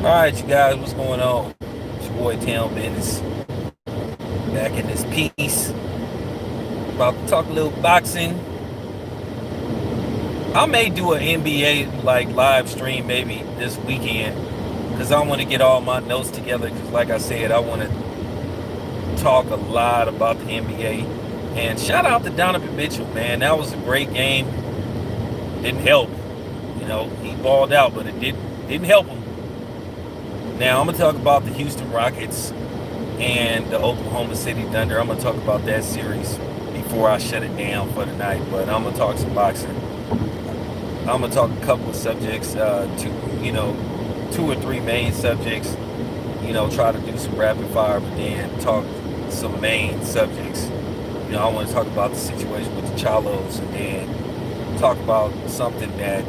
All right, you guys, what's going on? It's your boy Town Business back in this piece. About to talk a little boxing. I may do an NBA like live stream maybe this weekend because I want to get all my notes together. Because like I said, I want to talk a lot about the NBA. And shout out to Donovan Mitchell, man. That was a great game. Didn't help, he balled out, but it didn't help him. Now I'm gonna talk about the Houston Rockets and the Oklahoma City Thunder. I'm gonna talk about that series before I shut it down for the night. But I'm gonna talk some boxing. I'm gonna talk a couple of subjects, two or three main subjects. Try to do some rapid fire, but then talk some main subjects. I want to talk about the situation with the Charlos, and then talk about something that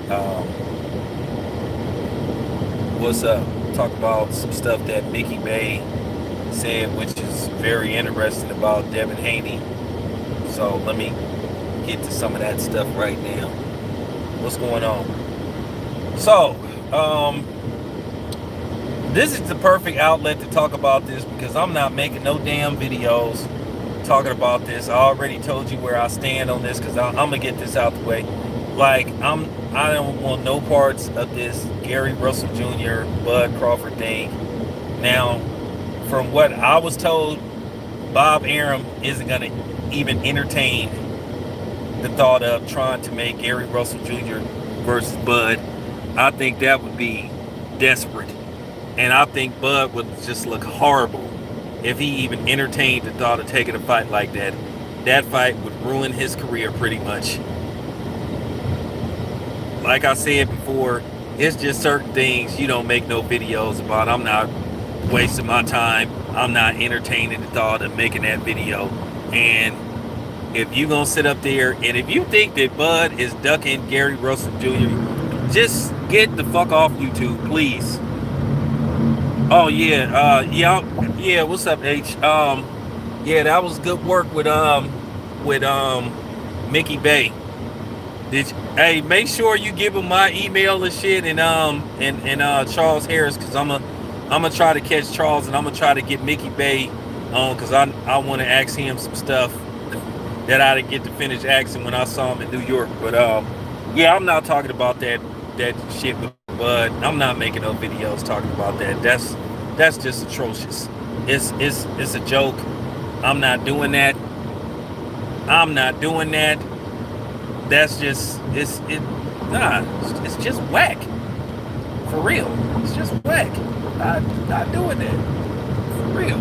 was up. Talk about some stuff that Mickey Bay said, which is very interesting about Devin Haney. So let me get to some of that stuff right now. What's going on? So, this is the perfect outlet to talk about this because I'm not making no damn videos talking about this. I already told you where I stand on this because I'm gonna get this out the way. Like I don't want no parts of this Gary Russell Jr. Bud Crawford thing. Now, from what I was told, Bob Arum isn't gonna even entertain the thought of trying to make Gary Russell Jr. versus Bud. I think that would be desperate. And I think Bud would just look horrible if he even entertained the thought of taking a fight like that. That fight would ruin his career pretty much. Like I said before, it's just certain things you don't make no videos about. I'm not wasting my time. I'm not entertaining the thought of making that video. And if you gonna sit up there and if you think that Bud is ducking Gary Russell Jr., just get the fuck off YouTube, please. Oh yeah. What's up, H? Yeah, that was good work with Mickey Bay. Hey, make sure you give him my email and shit, and Charles Harris, because I'm gonna try to catch Charles, and I'm gonna try to get Mickey Bay on, because I want to ask him some stuff that I didn't get to finish asking when I saw him in New York. But yeah, I'm not talking about that shit with Bud. I'm not making no videos talking about that. That's just atrocious. It's a joke. I'm not doing that. I'm not doing that. That's just it's just whack. For real. It's just whack. Not doing that. For real.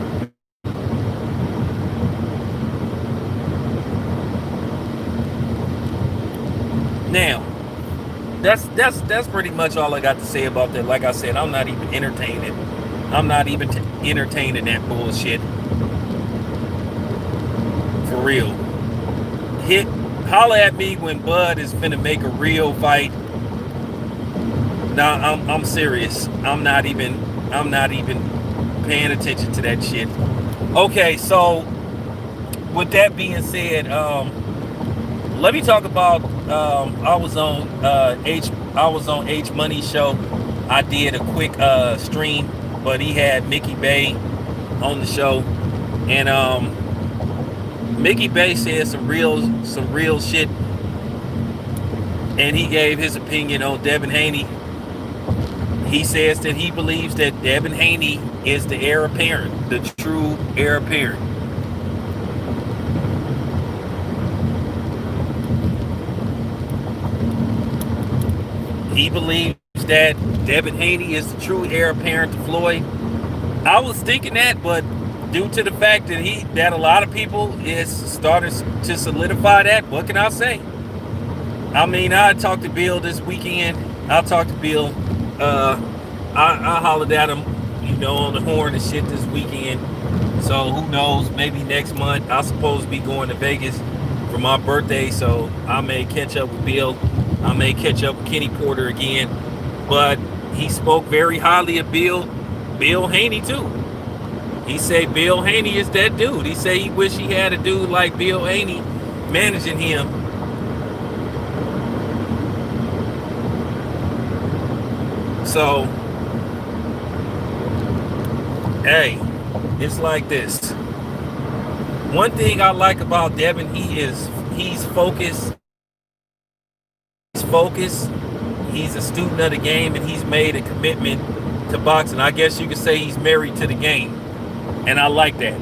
Now, that's pretty much all I got to say about that. Like I said, I'm not even entertaining. I'm not even entertaining that bullshit. For real. Holler at me when Bud is finna make a real fight. Nah, I'm serious. I'm not even paying attention to that shit. Okay, so with that being said, let me talk about I was on H Money show. I did a quick stream, but he had Mickey Bay on the show, and Mickey Bay said some real shit, and he gave his opinion on Devin Haney. He says that he believes that Devin Haney is the heir apparent, the true heir apparent. He believes that Devin Haney is the true heir apparent to Floyd. I was thinking that, but due to the fact that a lot of people is starting to solidify that, what can I say? I mean, I talked to Bill this weekend. I talked to Bill. I hollered at him, on the horn and shit this weekend. So who knows? Maybe next month. I'm supposed to be going to Vegas for my birthday, so I may catch up with Bill. I may catch up with Kenny Porter again. But he spoke very highly of Bill Haney too. He said Bill Haney is that dude. He said he wish he had a dude like Bill Haney managing him. So Hey, it's like this. One thing I like about Devin, he's focused. He's focused. He's a student of the game, and he's made a commitment to boxing. I guess you could say he's married to the game, and I like that.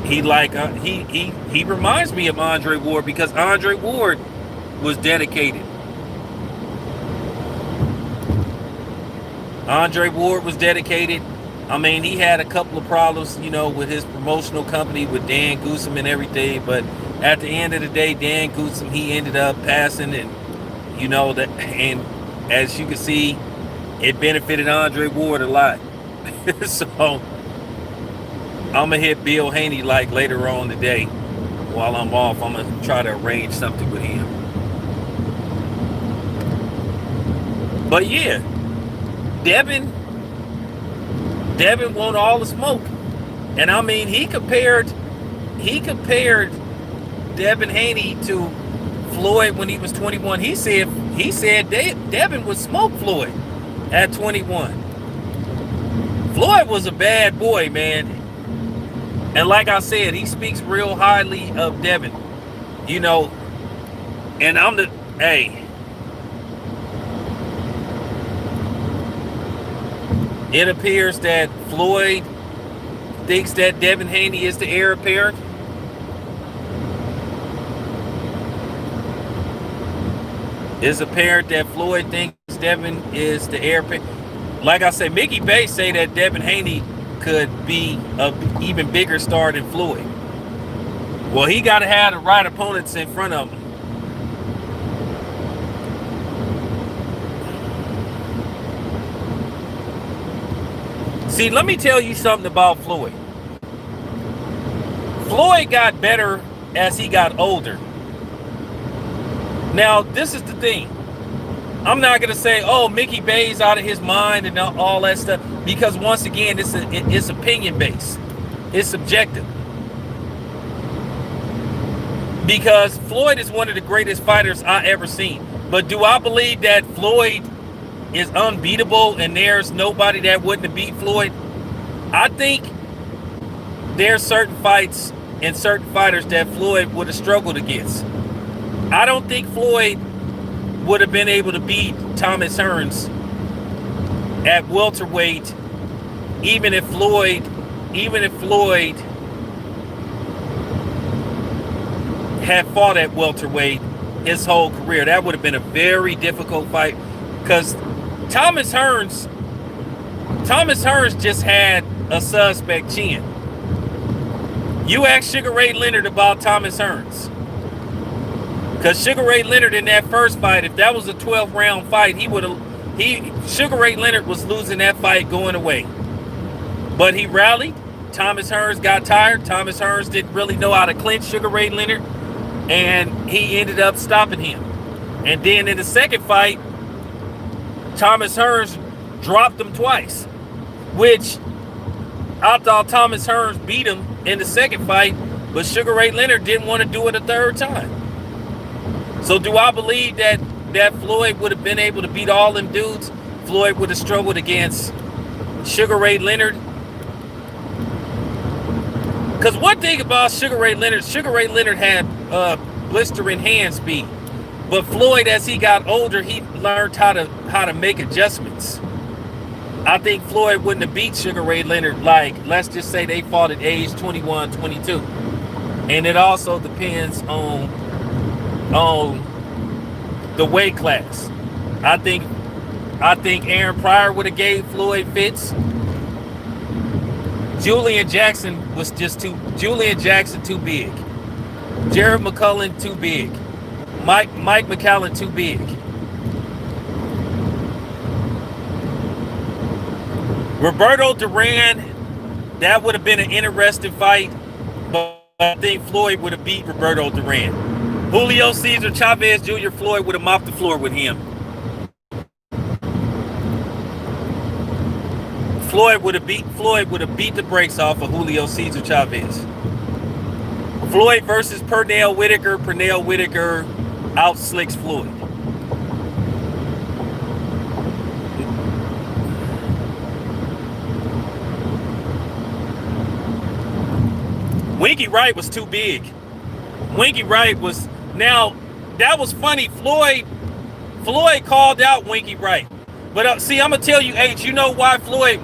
He reminds me of Andre Ward because Andre Ward was dedicated. Andre Ward was dedicated. I mean, he had a couple of problems, with his promotional company with Dan Goossum and everything. But at the end of the day, Dan Goossum, he ended up passing, and that. And as you can see, it benefited Andre Ward a lot. So I'm gonna hit Bill Haney like later on today. While I'm off, I'm gonna try to arrange something with him. But yeah, Devin want all the smoke. And I mean, he compared Devin Haney to Floyd when he was 21. He said Devin would smoke Floyd at 21. Floyd was a bad boy, man. And like I said, he speaks real highly of Devin. And it appears that Floyd thinks that Devin Haney is the heir apparent. It's apparent that Floyd thinks Devin is the heir apparent. Like I said, Mickey Bay say that Devin Haney could be an even bigger star than Floyd. Well, he got to have the right opponents in front of him. See, let me tell you something about Floyd. Floyd got better as he got older. Now, this is the thing. I'm not going to say, oh, Mickey Bay's out of his mind and all that stuff, because once again, it's opinion based. It's subjective. Because Floyd is one of the greatest fighters I ever seen. But do I believe that Floyd is unbeatable and there's nobody that wouldn't have beat Floyd? I think there's certain fights and certain fighters that Floyd would have struggled against. I don't think Floyd would have been able to beat Thomas Hearns at welterweight, even if Floyd had fought at welterweight his whole career. That would have been a very difficult fight, because Thomas Hearns just had a suspect chin. You ask Sugar Ray Leonard about Thomas Hearns. Because Sugar Ray Leonard in that first fight, if that was a 12-round fight, Sugar Ray Leonard was losing that fight going away. But he rallied. Thomas Hearns got tired. Thomas Hearns didn't really know how to clinch Sugar Ray Leonard, and he ended up stopping him. And then in the second fight, Thomas Hearns dropped him twice, which I thought Thomas Hearns beat him in the second fight, but Sugar Ray Leonard didn't want to do it a third time. So do I believe that Floyd would have been able to beat all them dudes? Floyd would have struggled against Sugar Ray Leonard. Because one thing about Sugar Ray Leonard had blistering hand speed. But Floyd, as he got older, he learned how to make adjustments. I think Floyd wouldn't have beat Sugar Ray Leonard, like, let's just say they fought at age 21, 22. And it also depends on the weight class. I think Aaron Pryor would have gave Floyd fits. Julian Jackson too big. Jared McCullough too big. Mike McCallum too big. Roberto Duran, that would have been an interesting fight, but I think Floyd would have beat Roberto Duran. Julio Cesar Chavez Jr., Floyd would have mopped the floor with him. Floyd would have beat the brakes off of Julio Cesar Chavez. Floyd versus Pernell Whitaker. Pernell Whitaker out-slicks Floyd. Winky Wright was too big. Winky Wright was, now that was funny. Floyd called out Winky Wright, but see, I'm gonna tell you, H. You know why Floyd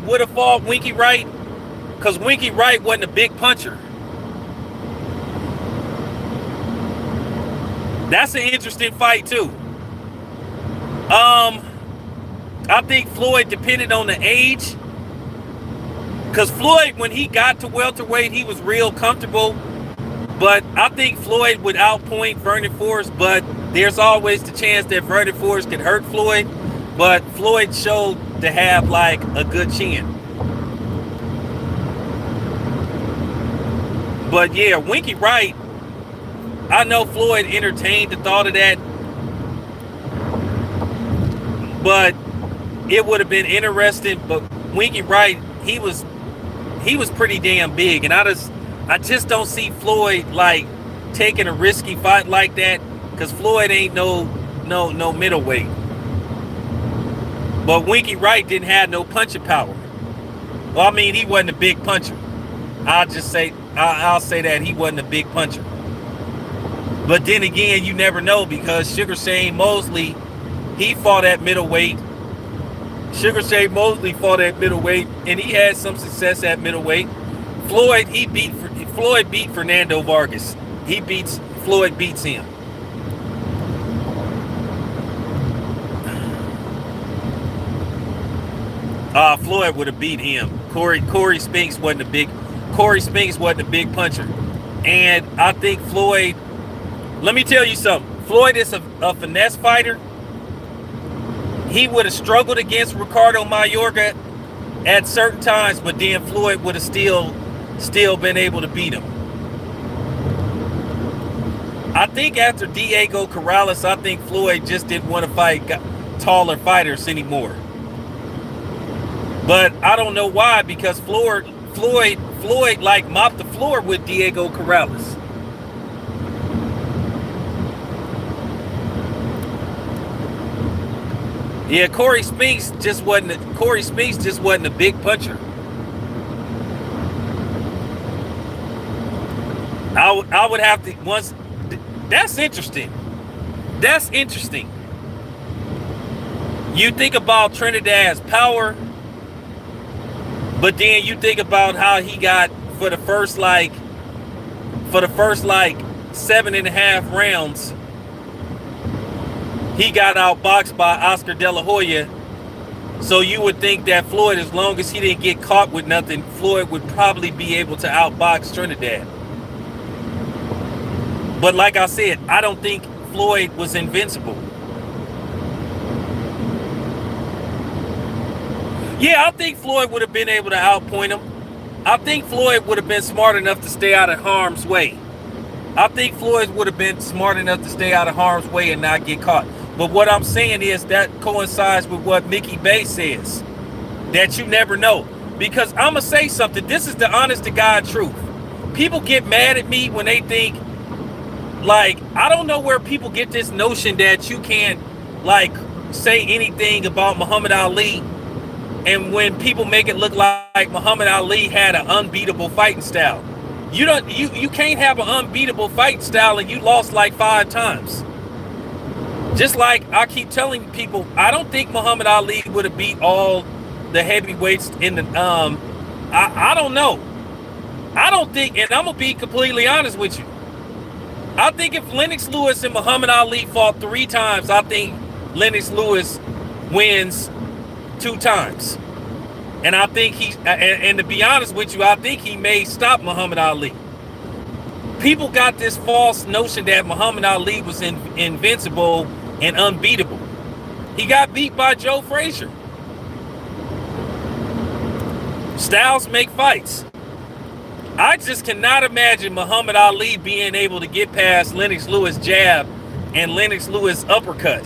would have fought Winky Wright? Because Winky Wright wasn't a big puncher. That's an interesting fight too. I think Floyd depended on the age. Because Floyd, when he got to welterweight, he was real comfortable. But I think Floyd would outpoint Vernon Forrest, but there's always the chance that Vernon Forrest could hurt Floyd. But Floyd showed to have like a good chin. But yeah, Winky Wright, I know Floyd entertained the thought of that. But it would have been interesting. But Winky Wright, he was pretty damn big, and I just don't see Floyd like taking a risky fight like that, because Floyd ain't no middleweight. But Winky Wright didn't have no punching power. Well, I mean, he wasn't a big puncher. I'll say that he wasn't a big puncher. But then again, you never know, because Sugar Shane Mosley, he fought at middleweight. Sugar Shane Mosley fought at middleweight, and he had some success at middleweight. Floyd beat Fernando Vargas. Floyd beats him. Floyd would have beat him. Corey Spinks wasn't a big puncher. And I think Floyd, let me tell you something. Floyd is a finesse fighter. He would have struggled against Ricardo Mayorga at certain times, but then Floyd would have still been able to beat him. I think after Diego Corrales, I think Floyd just didn't want to fight taller fighters anymore. But I don't know why, because Floyd like mopped the floor with Diego Corrales. Yeah, Corey Spinks just wasn't a big puncher. I would have to once. That's interesting. You think about Trinidad's power, but then you think about how he got for the first 7.5 rounds. He got outboxed by Oscar De La Hoya. So you would think that Floyd, as long as he didn't get caught with nothing, Floyd would probably be able to outbox Trinidad. But like I said, I don't think Floyd was invincible. Yeah, I think Floyd would have been able to outpoint him. I think Floyd would have been smart enough to stay out of harm's way. And not get caught. But what I'm saying is that coincides with what Mickey Bay says, that you never know. Because I'm going to say something. This is the honest to God truth. People get mad at me when they think, like, I don't know where people get this notion that you can't, like, say anything about Muhammad Ali. And when people make it look like Muhammad Ali had an unbeatable fighting style. You can't have an unbeatable fighting style and you lost like 5 times. Just like I keep telling people, I don't think Muhammad Ali would have beat all the heavyweights in the I don't know. I don't think, and I'm gonna be completely honest with you. I think if Lennox Lewis and Muhammad Ali fought 3 times, I think Lennox Lewis wins 2 times. And I think and to be honest with you, I think he may stop Muhammad Ali. People got this false notion that Muhammad Ali was invincible and unbeatable. He got beat by Joe Frazier. Styles make fights. I just cannot imagine Muhammad Ali being able to get past Lennox Lewis' jab and Lennox Lewis' uppercut.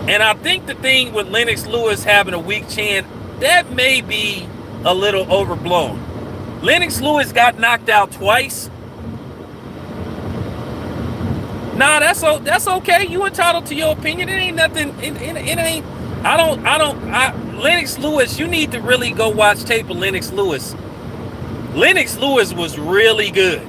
And I think the thing with Lennox Lewis having a weak chin, that may be a little overblown. Lennox Lewis got knocked out twice. Nah, that's okay. You entitled to your opinion. It ain't nothing. It Lennox Lewis, you need to really go watch tape of Lennox Lewis. Lennox Lewis was really good.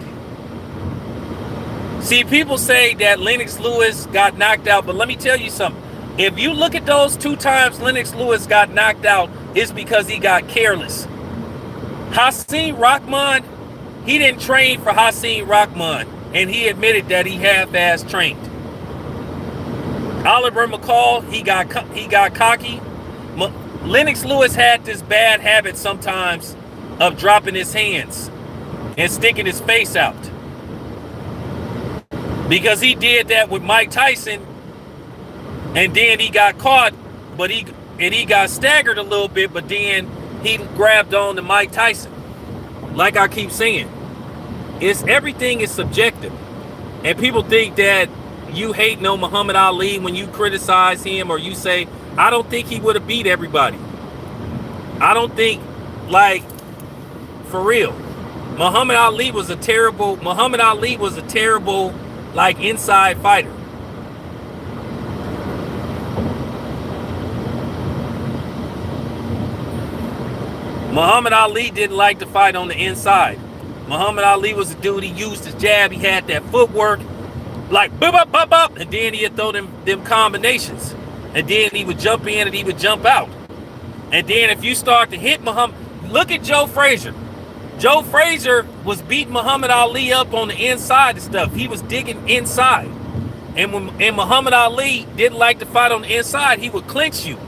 See, people say that Lennox Lewis got knocked out, but let me tell you something. If you look at those 2 times Lennox Lewis got knocked out, it's because he got careless. Hasim Rahman, he didn't train for Hasim Rahman, and he admitted that he half-ass trained. Oliver McCall, he got cocky. Lennox Lewis had this bad habit sometimes of dropping his hands and sticking his face out, because he did that with Mike Tyson, and then he got caught, but he got staggered a little bit, but then he grabbed on to Mike Tyson. Like I keep saying, everything is subjective, and people think that you hate no Muhammad Ali when you criticize him, or you say, I don't think he would have beat everybody. I don't think, like, for real. Muhammad Ali was a terrible, like, inside fighter. Muhammad Ali didn't like to fight on the inside. Muhammad Ali was a dude, he used his jab, he had that footwork, like bop, bop, bop, bop, and then he'd throw them combinations. And then he would jump in and he would jump out. And then if you start to hit Muhammad, look at Joe Frazier. Joe Frazier was beating Muhammad Ali up on the inside and stuff. He was digging inside. And when Muhammad Ali didn't like to fight on the inside, he would clinch you.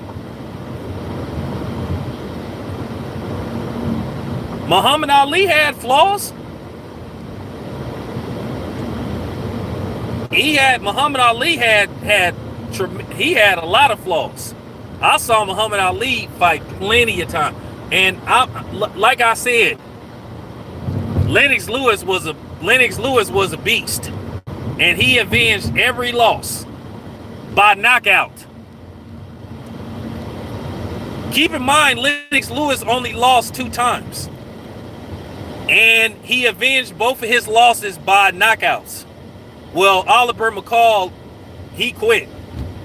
Muhammad Ali had flaws. Muhammad Ali had a lot of flaws. I saw Muhammad Ali fight plenty of time, and like I said, Lennox Lewis was a beast, and he avenged every loss by knockout. Keep in mind, Lennox Lewis only lost 2 times, and he avenged both of his losses by knockouts. Well, Oliver McCall, he quit.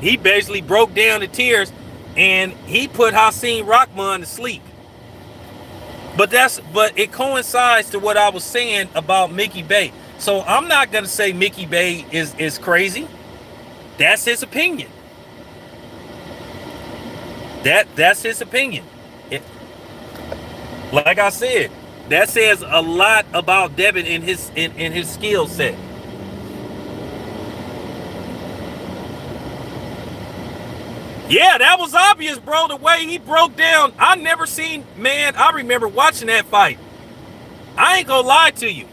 He basically broke down in tears, and he put Hasim Rahman to sleep. But it coincides to what I was saying about Mickey Bey. So I'm not gonna say Mickey Bey is crazy. That's his opinion. That's his opinion. Like I said, that says a lot about Devin in his skill set. Yeah, that was obvious, bro. The way he broke down, I remember watching that fight. I ain't gonna lie to you.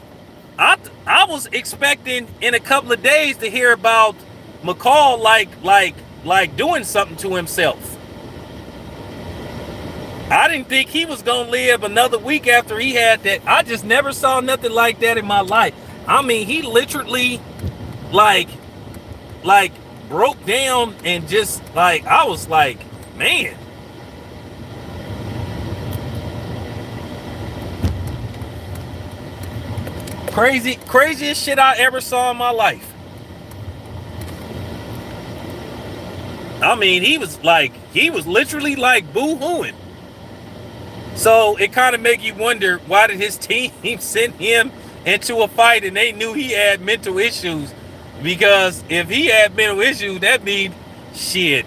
I was expecting in a couple of days to hear about McCall like doing something to himself. I didn't think he was gonna live another week after he had that. I just never saw nothing like that in my life. I mean, he literally like broke down, and just like, I was like, man. Craziest shit I ever saw in my life. I mean, he was literally like boo-hooing. So it kind of make you wonder, why did his team send him into a fight and they knew he had mental issues? Because if he had mental issues, that means shit.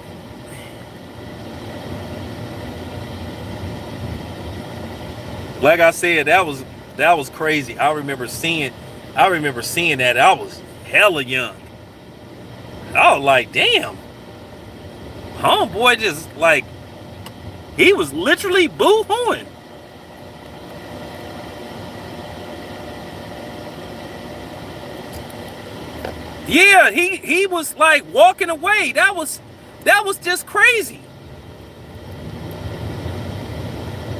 Like I said, that was crazy. I remember seeing that. I was hella young. I was like, damn. Homeboy just like, he was literally boo-hooing. Yeah, he was like walking away. That was just crazy.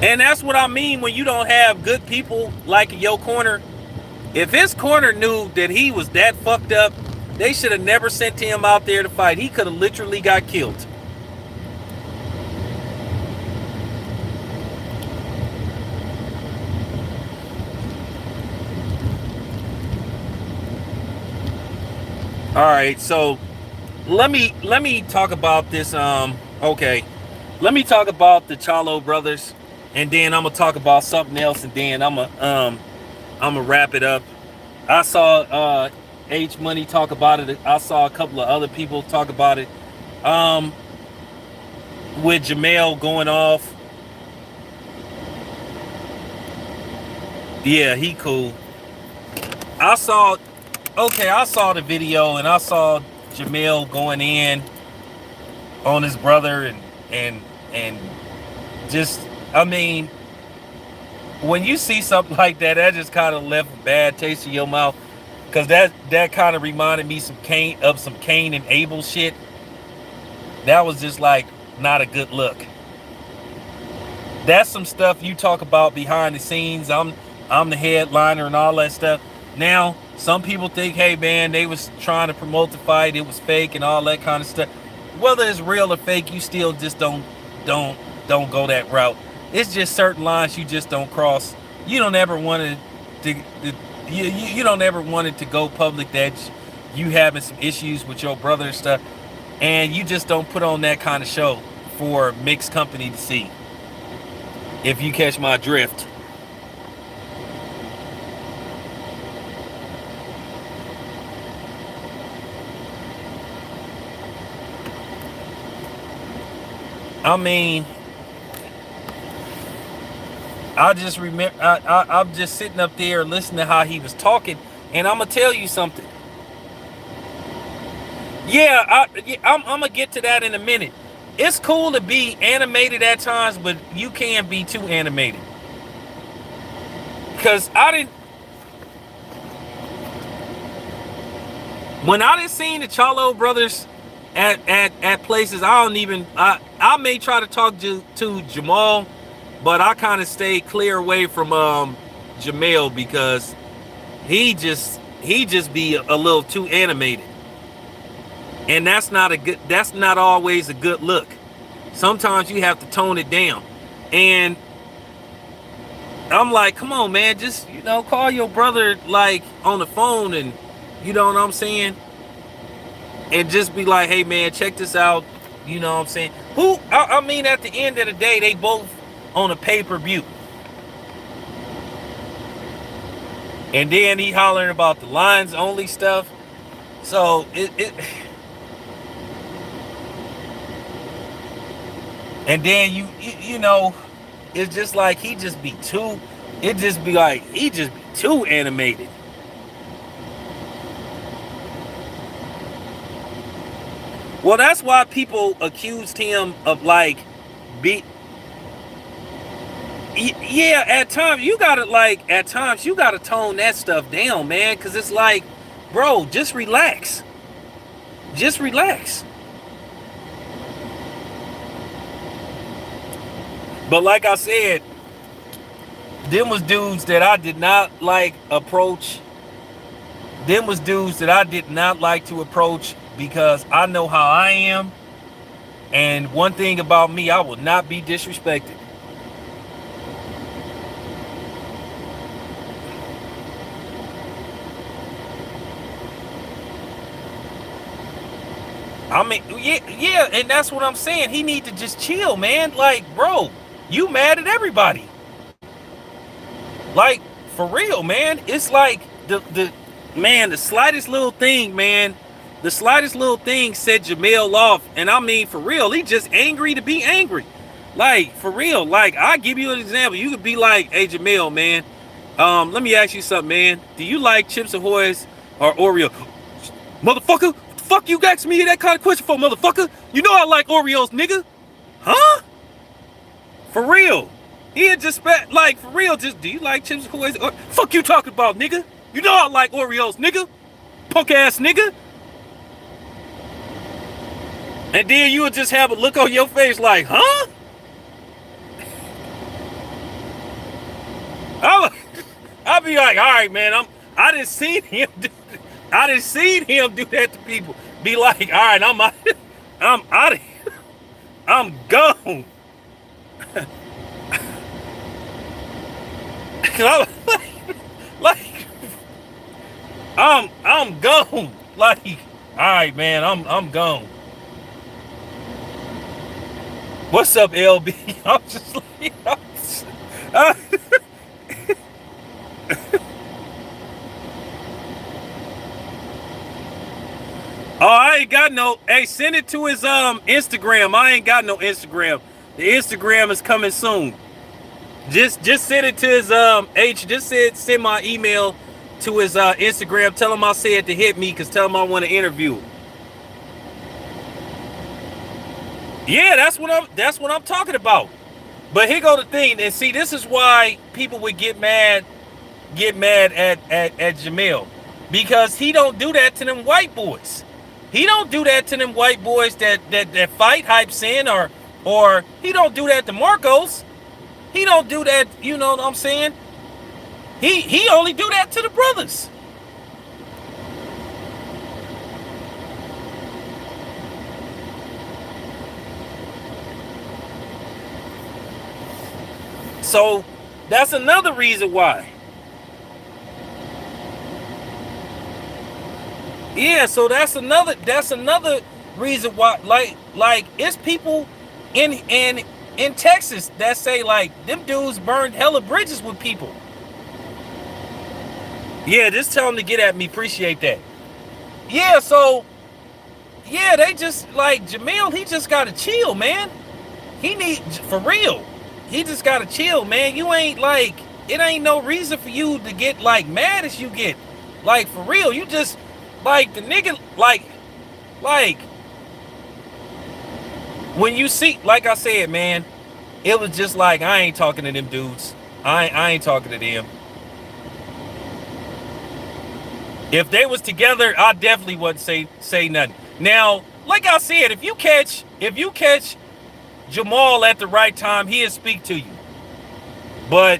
And that's what I mean when you don't have good people like in your corner. If his corner knew that he was that fucked up, they should have never sent him out there to fight. He could have literally got killed. All right, so let me talk about this. Okay, let me talk about the Charlo brothers, and then I'm gonna talk about something else, and then I'm gonna wrap it up. I saw H Money talk about it. I saw a couple of other people talk about it. Um, with Jamel going off. Yeah, he cool. I saw I saw the video and I saw Jamel going in on his brother and just I mean, when you see something like that, that just kind of left a bad taste in your mouth. Cause that kind of reminded me some Cain and Abel shit. That was just like not a good look. That's some stuff you talk about behind the scenes. I'm the headliner and all that stuff. Now, some people think, hey man, they was trying to promote the fight, it was fake and all that kind of stuff. Whether it's real or fake, you still just don't go that route. It's just certain lines you just don't cross. You don't ever want you don't ever want it to go public that you having some issues with your brother and stuff, and you just don't put on that kind of show for mixed company to see. If you catch my drift. I mean, I just remember I'm just sitting up there listening to how he was talking, and I'm gonna tell you something. Yeah, I'm gonna get to that in a minute. It's cool to be animated at times, but you can't be too animated. Cause when I didn't see the Charlo brothers at places, I may try to talk to Jamal, but I kind of stay clear away from Jamel because he just be a little too animated. And that's not always a good look. Sometimes you have to tone it down. And I'm like, come on, man, just, call your brother like on the phone and you know what I'm saying? And just be like, hey man, check this out. You know what I'm saying? I mean, at the end of the day, they both on a pay-per-view. And then he hollering about the lines only stuff. So and then you know, it's just like he just be too animated. Well, that's why people accused him of yeah, at times you gotta tone that stuff down, man, because it's like, bro, just relax. Just relax. But like I said, them was dudes that I did not approach. Them was dudes that I did not like to approach because I know how I am. And one thing about me, I will not be disrespected. I mean, yeah, and that's what I'm saying. He need to just chill, man. Like, bro, you mad at everybody. Like, for real, man. It's like the slightest little thing, man. The slightest little thing set Jamel off. And I mean, for real, he just angry to be angry. Like, for real. Like, I'll give you an example. You could be like, hey, Jamel, man, let me ask you something, man. Do you like Chips Ahoy's or Oreo? Motherfucker, what the fuck you asking me that kind of question for, motherfucker? You know I like Oreos, nigga. Huh? For real. He just like, for real, just, do you like Chips Ahoy's? Fuck you talking about, nigga? You know I like Oreos, nigga. Punk ass nigga. And then you would just have a look on your face like, huh? I'll be like, all right, man, I didn't see him do that to people. Be like, all right, I'm out of here. I'm gone. I'm gone. Like, all right, man, I'm gone. What's up, LB? I'm just like, uh, oh, I ain't got no. Hey, send it to his Instagram. I ain't got no Instagram. The Instagram is coming soon. Just send it to his Just send my email to his Instagram. Tell him I said to hit me, cause tell him I want to interview. Yeah, that's what I'm talking about. But here go the thing, and see, this is why people would get mad at Jamel, because he don't do that to them white boys. He don't do that to them white boys that fight hype sin, or he don't do that to Marcos. He don't do that, you know what I'm saying? He only do that to the brothers. So that's another reason why. Yeah, so that's another reason why, like it's people in Texas that say like them dudes burned hella bridges with people. Yeah, just tell them to get at me. Appreciate that. Yeah, so yeah, they just like Jamil. He just gotta chill, man. He need for real. He just gotta chill, man. You ain't like it ain't no reason for you to get like mad as you get. Like for real, you just like the nigga like when you see, like I said, man, it was just like I ain't talking to them dudes. I ain't talking to them. If they was together, I definitely wouldn't say nothing. Now, like I said, if you catch Jamal at the right time, he'll speak to you. But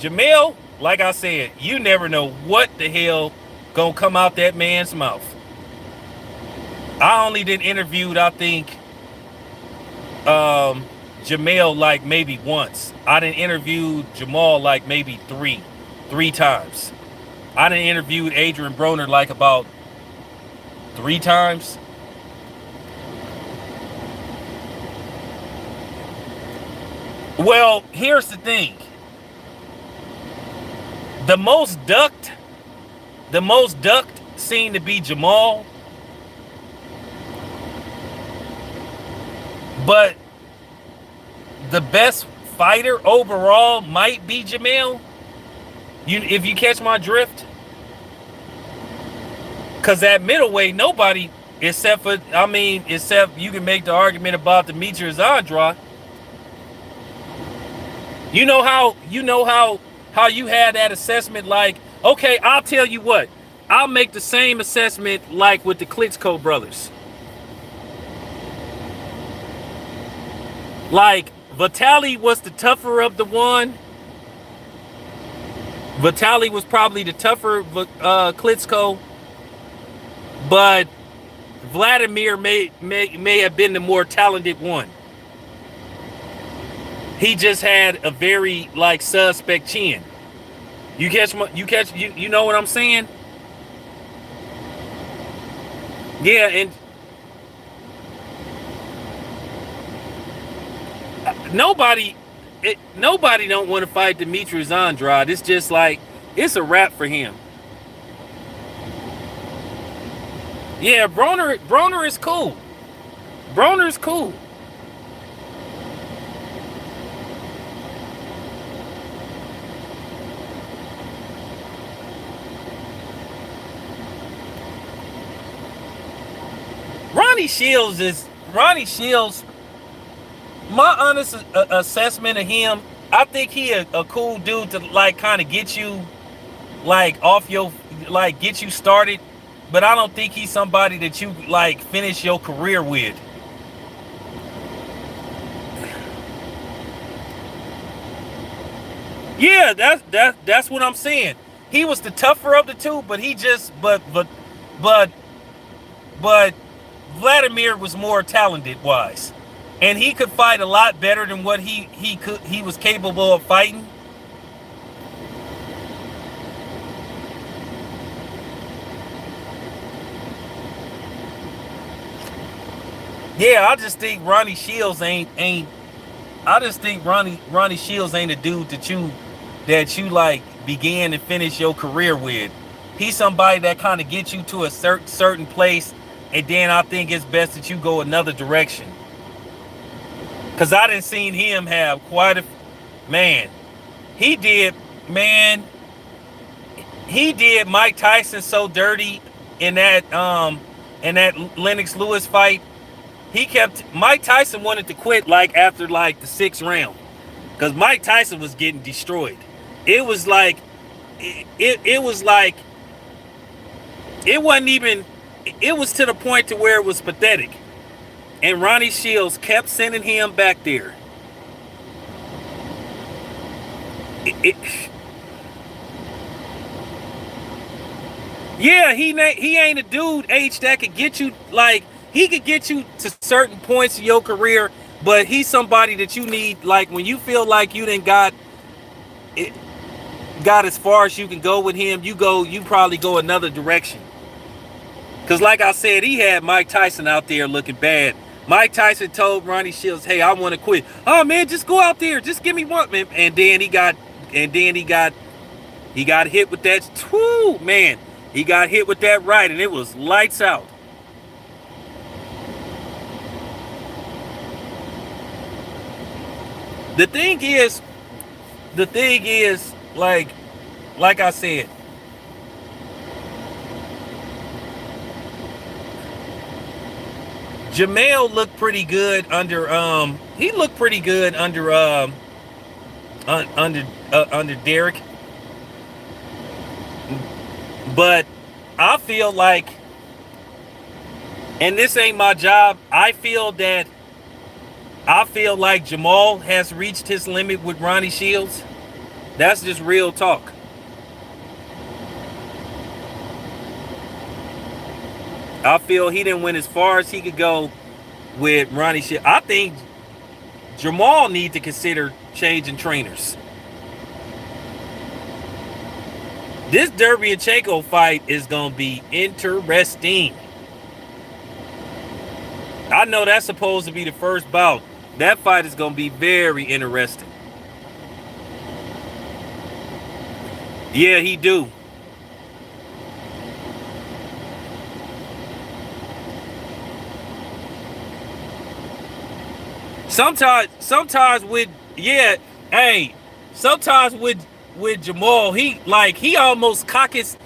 Jamel, like I said, you never know what the hell gonna come out that man's mouth. I only did interviewed, I think, Jamel like maybe once. I didn't interview Jamal like maybe three times. I didn't interview Adrian Broner like about 3 times. Well, here's the thing. The most ducked, the most ducked seemed to be Jamal, but the best fighter overall might be Jamel. If you catch my drift, because at middleweight, nobody except you can make the argument about Demetrius Andrade. You know how you had that assessment, like, okay, I'll tell you what, I'll make the same assessment like with the Klitschko brothers. Like Vitaly was the tougher of the one. Vitaly was probably the tougher Klitschko, but Vladimir may have been the more talented one. He just had a very like suspect chin. You know what I'm saying? Yeah, and nobody don't want to fight Demetrius Andrade. It's just like it's a wrap for him. Yeah, Broner is cool. Broner is cool. Ronnie Shields. My honest assessment of him, I think he a cool dude to like kind of get you like off your like get you started, but I don't think he's somebody that you like finish your career with. Yeah, that's what I'm saying. He was the tougher of the two, but he just but but Vladimir was more talented wise, and he could fight a lot better than what he was capable of fighting. Yeah, I just think Ronnie Shields ain't I just think Ronnie Shields ain't a dude that you like began and finish your career with. He's somebody that kind of gets you to a certain place, and then I think it's best that you go another direction. Cause I didn't seen him have quite a man. He did, man. He did Mike Tyson so dirty in that Lennox Lewis fight. Mike Tyson wanted to quit like after like the 6th round, because Mike Tyson was getting destroyed. It was like it was like it wasn't even. It was to the point to where it was pathetic, and Ronnie Shields kept sending him back there. Yeah, he ain't a dude, H, that could get you like. He could get you to certain points in your career, but he's somebody that you need, like, when you feel like you done got as far as you can go with him, you probably go another direction. Because like I said, he had Mike Tyson out there looking bad. Mike Tyson told Ronnie Shields, hey, I want to quit. Oh, man, just go out there. Just give me one, man. And then he got hit with that. Whoo, man. He got hit with that right, and it was lights out. The thing is, like I said, Jamel looked pretty good under under Derek. But I feel like, and this ain't my job, I feel like Jamal has reached his limit with Ronnie Shields. That's just real talk. I feel he didn't win as far as he could go with Ronnie Shields. I think Jamal needs to consider changing trainers. This Derevyanchenko fight is going to be interesting. I know that's supposed to be the first bout. That fight is going to be very interesting. Yeah, he do. Sometimes with Jamal, he almost cock his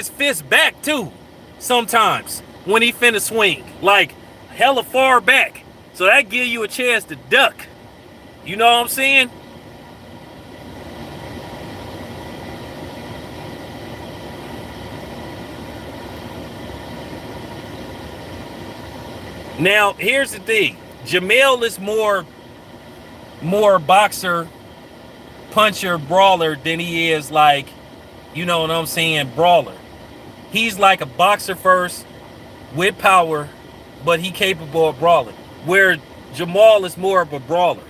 fist back too. Sometimes when he finna swing, like hella far back, so that give you a chance to duck. You know what I'm saying? Now here's the thing: Jamel is more boxer, puncher, brawler than he is, like, you know what I'm saying, brawler. He's like a boxer first with power, but he capable of brawling. Where Jamal is more of a brawler.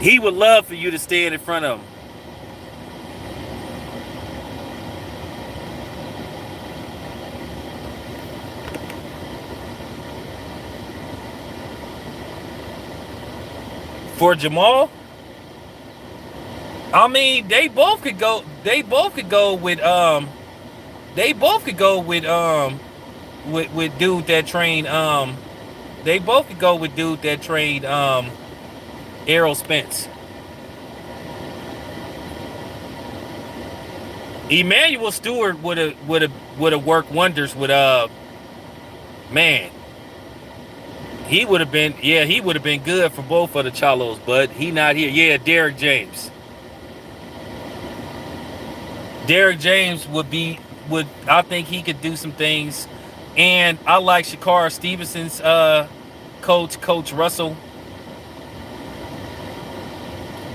He would love for you to stand in front of him. For Jamal, I mean, they both could go with dude that trained Errol Spence. Emmanuel Stewart would have worked wonders with man. He would have been good for both of the Charlos, but he not here. Yeah, Derek James. Derek James I think he could do some things. And I like Shakara Stevenson's coach Russell.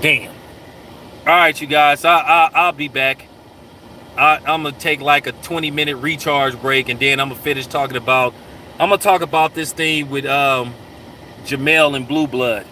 Damn. All right, you guys, I'll be back. I'm gonna take like a 20-minute recharge break, and then I'm gonna talk about this thing with Jamel and Blue Blood.